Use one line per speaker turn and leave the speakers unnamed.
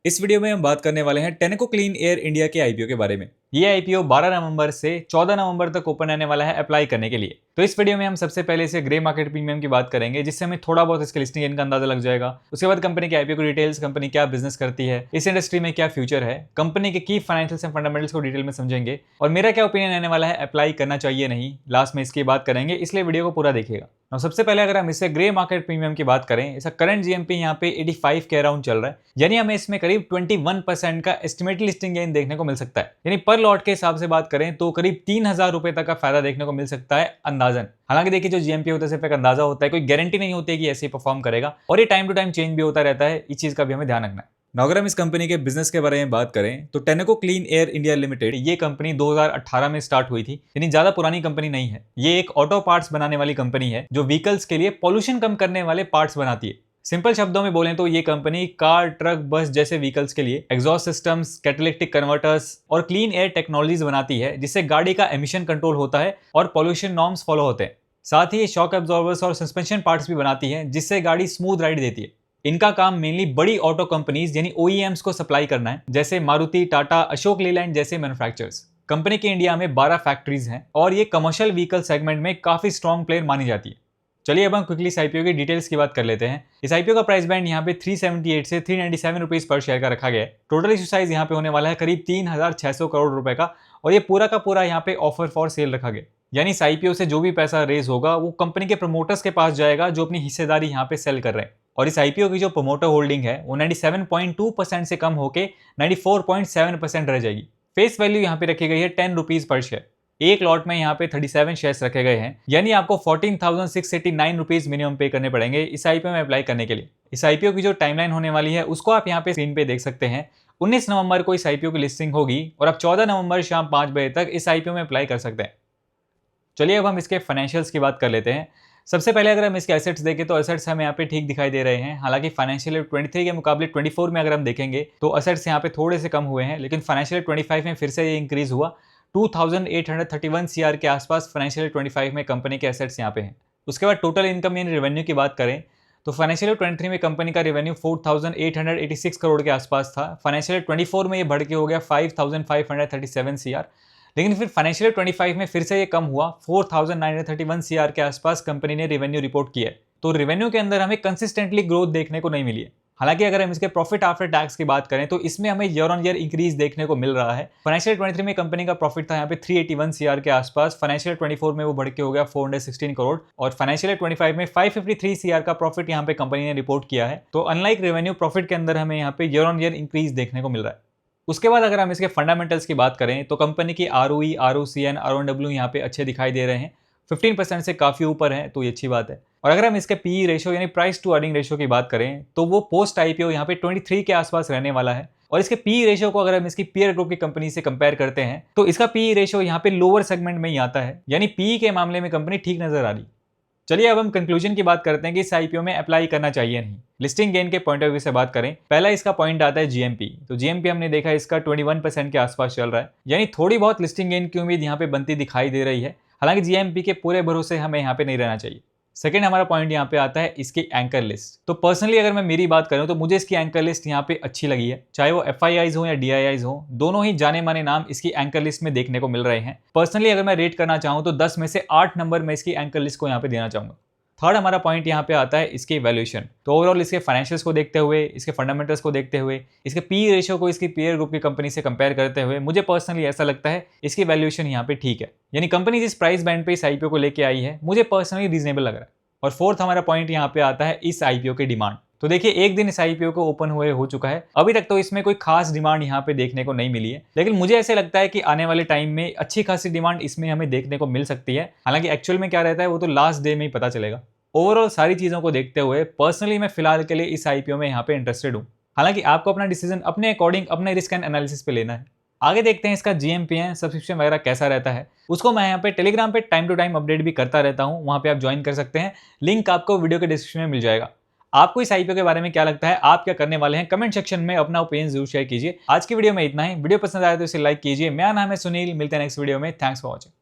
इस वीडियो में हम बात करने वाले हैं टेनेको क्लीन एयर इंडिया के आईपीओ के बारे में। ये आईपीओ 12 नवंबर से 14 नवंबर तक ओपन रहने वाला है अप्लाई करने के लिए। तो इस वीडियो में हम सबसे पहले इसे ग्रे मार्केट प्रीमियम की बात करेंगे, जिससे हमें थोड़ा बहुत इसके लिस्टिंग रेट का अंदाजा लग जाएगा। उसके बाद कंपनी के आईपीओ को डिटेल्स, कंपनी क्या बिजनेस करती है, इस इंडस्ट्री में क्या फ्यूचर है, कंपनी के की फाइनेंशियल्स एंड फंडामेंटल्स को डिटेल में समझेंगे और मेरा क्या ओपिनियन रहने वाला है अप्लाई करना चाहिए नहीं, लास्ट में इसकी बात करेंगे, इसलिए वीडियो को पूरा देखिएगा। और सबसे पहले अगर हम इससे ग्रे मार्केट प्रीमियम की बात करें, इसका करंट जीएमपी यहाँ पे 85 के अराउंड चल रहा है, यानी हमें इसमें करीब 21% का एस्टिमेटेड लिस्टिंग गेन देखने को मिल सकता है। यानी पर लॉट के हिसाब से बात करें तो करीब 3000 रुपए तक का फायदा देखने को मिल सकता है अंदाजन। हालांकि देखिए, जो जीएमपी होता है सिर्फ एक अंदाजा होता है, कोई गारंटी नहीं होती है कि ऐसे ही परफॉर्म करेगा और ये टाइम टू टाइम चेंज भी होता रहता है। इस चीज का भी हमें ध्यान रखना है। अगर हम इस कंपनी के बिजनेस के बारे में बात करें तो Tenneco clean air India limited ये कंपनी 2018 में स्टार्ट हुई थी, यानी ज्यादा पुरानी कंपनी नहीं है। ये एक ऑटो पार्ट्स बनाने वाली कंपनी है जो व्हीकल्स के लिए पॉल्यूशन कम करने वाले पार्ट्स बनाती है। सिंपल शब्दों में बोलें तो ये कंपनी कार, ट्रक, बस जैसे व्हीकल्स के लिए एग्जॉस्ट सिस्टम्स, कैटालिटिक कन्वर्टर्स और क्लीन एयर टेक्नोलॉजीज बनाती है, जिससे गाड़ी का एमिशन कंट्रोल होता है और पॉल्यूशन नॉर्म्स फॉलो होते हैं। साथ ही ये शॉक एब्जॉर्बर्स और सस्पेंशन पार्ट्स भी बनाती है, जिससे गाड़ी स्मूथ राइड देती है। इनका काम मेनली बड़ी ऑटो कंपनीज यानी ओईएम्स को सप्लाई करना है, जैसे मारुति, टाटा, अशोक लेलैंड जैसे मैन्युफैक्चरर्स। कंपनी के इंडिया में 12 फैक्ट्रीज हैं और ये कमर्शियल व्हीकल सेगमेंट में काफी स्ट्रॉन्ग प्लेयर मानी जाती है। चलिए अब हम क्विकली इस आईपीओ की डिटेल्स की बात कर लेते हैं। इस आईपीओ का प्राइस बैंड यहाँ पे 378 से 397 रुपीज पर शेयर का रखा गया है। टोटल इशू साइज यहाँ पे होने वाला है करीब 3600 करोड़ रुपए का और ये पूरा का पूरा यहाँ पे ऑफर फॉर सेल रखा गया। यानी इस आईपीओ से जो भी पैसा रेज होगा वो कंपनी के प्रमोटर्स के पास जाएगा, जो अपनी हिस्सेदारी यहाँ पे सेल कर रहे हैं। और इस आईपीओ की जो प्रमोटर होल्डिंग है वो 97.2% से कम होकर 94.7% रह जाएगी। फेस वैल्यू यहाँ पे रखी गई है 10 रुपीज पर शेयर। एक लॉट में यहाँ पे 37 शेयर्स रखे गए हैं, यानी आपको 14,689 रुपीज मिनिमम पे करने पड़ेंगे इस आईपीओ में अप्लाई करने के लिए। इस आईपीओ की जो टाइमलाइन होने वाली है उसको आप यहाँ पे स्क्रीन पे देख सकते हैं। 19 नवंबर को इस आईपीओ की लिस्टिंग होगी और आप 14 नवंबर शाम 5 बजे तक इस आईपीओ में अप्लाई कर सकते हैं। चलिए अब हम इसके फाइनेंशियल्स की बात कर लेते हैं। सबसे पहले अगर हम इसके एसेट्स देखें तो एसेट्स हमें यहाँ पे ठीक दिखाई दे रहे हैं। हालांकि फाइनेंशियल ईयर 23 के मुकाबले 24 में अगर हम देखेंगे तो एसेट्स यहाँ पे थोड़े से कम हुए हैं, लेकिन फाइनेंशियल 25 में फिर से ये इंक्रीज हुआ। 2831 सीआर के आसपास फाइनेंशियल 25 में कंपनी के एसेट्स यहाँ पे हैं। उसके बाद टोटल इनकम यानी रेवेन्यू की बात करें तो फाइनेंशियल 23 में कंपनी का रेवेन्यू 4886 करोड़ के आसपास था। फाइनेंशियल 24 में ये बढ़ के हो गया 5537 सीआर, लेकिन फिर फाइनेंशियल 25 में फिर से ये कम हुआ। 4931 सीआर के आसपास कंपनी ने रेवेन्यू रिपोर्ट किया है। तो रेवेन्यू के अंदर हमें कंसिस्टेंटली ग्रोथ देखने को नहीं मिली है। हालांकि अगर हम इसके प्रॉफिट आफ्टर टैक्स की बात करें तो इसमें हमें ईयर ऑन ईयर इंक्रीज देखने को मिल रहा है। फाइनेंशियल 23 में कंपनी का प्रॉफिट था यहाँ पे 381 सीआर के आसपास। फाइनेंशियल 24 में वो बढ़ के हो गया 416 करोड़ और फाइनेंशियल 25 में 553 सीआर का प्रॉफिट यहाँ पे कंपनी ने रिपोर्ट किया है। तो अनलाइक रेवेन्यू, प्रॉफिट के अंदर हमें यहाँ पे ईयर ऑन ईयर इंक्रीज देखने को मिल रहा है। उसके बाद अगर हम इसके फंडामेंटल्स की बात करें तो कंपनी की आरओई, आरओसीएन, आरओडब्ल्यू यहाँ पे अच्छे दिखाई दे रहे हैं। 15% से काफी ऊपर है, तो ये अच्छी बात है। और अगर हम इसके पीई रेशियो यानी प्राइस टू अर्निंग रेशियो की बात करें तो वो पोस्ट आईपीओ यहाँ पे 23 के आसपास रहने वाला है। और इसके पीई रेशियो को अगर हम इसकी पीयर ग्रुप की कंपनी से कंपेयर करते हैं तो इसका पीई रेशियो यहाँ पे लोअर सेगमेंट में ही आता है, यानी पीई के मामले में कंपनी ठीक नजर आ रही। चलिए अब हम कंक्लूजन की बात करते हैं कि इस आईपीओ में अप्लाई करना चाहिए नहीं। लिस्टिंग गेन के पॉइंट ऑफ व्यू से बात करें, पहला इसका पॉइंट आता है जीएमपी। तो जीएमपी हमने देखा इसका 21% के आसपास चल रहा है, यानी थोड़ी बहुत लिस्टिंग गेन की उम्मीद यहाँ पे बनती दिखाई दे रही है। हालांकि जीएमपी के पूरे भरोसे हमें यहाँ पे नहीं रहना चाहिए। सेकंड हमारा पॉइंट यहाँ पे आता है इसकी एंकर लिस्ट। तो पर्सनली अगर मैं मेरी बात करूं तो मुझे इसकी एंकर लिस्ट यहाँ पे अच्छी लगी है। चाहे वो एफआईआईज हो या डीआईआईज हो, दोनों ही जाने माने नाम इसकी एंकर लिस्ट में देखने को मिल रहे हैं। पर्सनली अगर मैं रेट करना चाहूँ तो 10 में से 8 नंबर मैं इसकी एंकर लिस्ट को यहाँ पे देना चाहूंगा। थर्ड हमारा पॉइंट यहाँ पे आता है इसकी वैल्यूएशन। तो ओवरऑल इसके फाइनेंशियल्स को देखते हुए, इसके फंडामेंटल्स को देखते हुए, इसके पी रेशियो को इसकी पीयर ग्रुप की कंपनी से कंपेयर करते हुए मुझे पर्सनली ऐसा लगता है इसकी वैल्यूएशन यहाँ पे ठीक है। यानी कंपनी जिस प्राइस बैंड पे इस आईपीओ को लेके आई है मुझे पर्सनली रीजनेबल लग रहा है। और फोर्थ हमारा पॉइंट यहाँ पे आता है इस आईपीओ की डिमांड। तो देखिए, एक दिन इस आईपीओ को ओपन हुए हो चुका है, अभी तक तो इसमें कोई खास डिमांड यहाँ पे देखने को नहीं मिली है, लेकिन मुझे ऐसे लगता है कि आने वाले टाइम में अच्छी खासी डिमांड इसमें हमें देखने को मिल सकती है। हालांकि एक्चुअल में क्या रहता है वो तो लास्ट डे में ही पता चलेगा। ओवरऑल सारी चीजों को देखते हुए पर्सनली मैं फिलहाल के लिए इस आईपीओ में यहाँ पे इंटरेस्टेड हूँ। हालांकि आपको अपना डिसीजन अपने अकॉर्डिंग, अपने रिस्क एंड एनालिसिस पे लेना है। आगे देखते हैं इसका जीएमपी सब्सक्रिप्शन वगैरह कैसा रहता है। उसको मैं यहाँ पे टेलीग्राम पे टाइम टू टाइम अपडेट भी करता रहता हूँ, वहाँ पे आप ज्वाइन कर सकते हैं। लिंक आपको वीडियो के डिस्क्रिप्शन में मिल जाएगा। आपको इस आईपीओ के बारे में क्या लगता है, आप क्या करने वाले हैं, कमेंट सेक्शन में अपना ओपिनियन जरूर शेयर कीजिए। आज की वीडियो में इतना ही। वीडियो पसंद आया तो इसे लाइक कीजिए। मेरा नाम है सुनील, मिलते हैं नेक्स्ट वीडियो में। Thanks for watching.